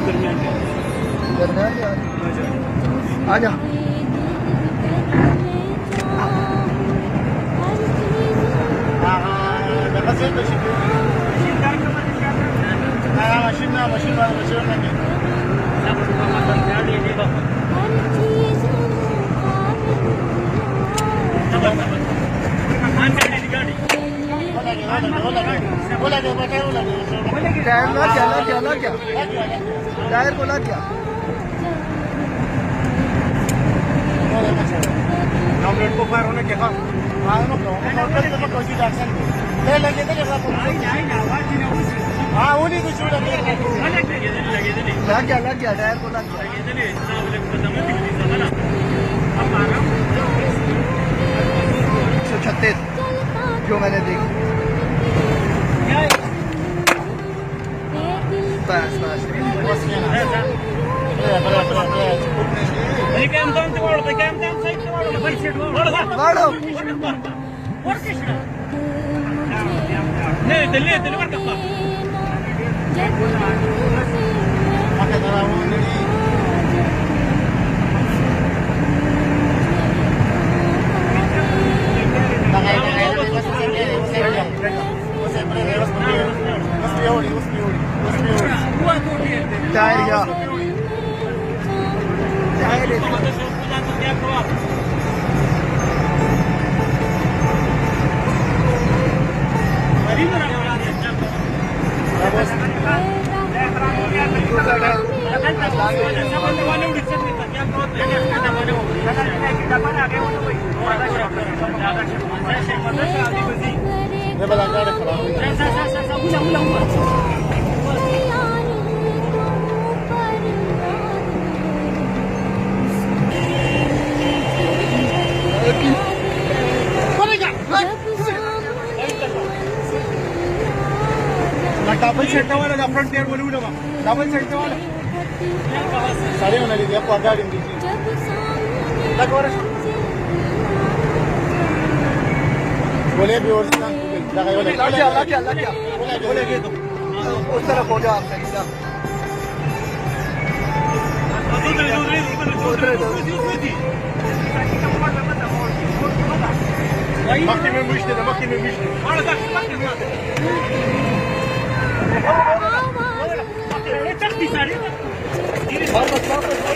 दरमियान आ जा। टायर ना क्या टायर बोला क्या को फायर होने के बाद हाँ उन्हीं को छूट लग गया टायर बोला क्या 136 जो मैंने देखी। बस डबल सेट वाला फ्रंट टायर बोलू ना डबल सेट वाला साड़ी होना लीजिए आपको आगे आगे दीजिए बोले भी और बोले तो उस तरफ हो जाओ आप सही से मक्की में मिश्र वापस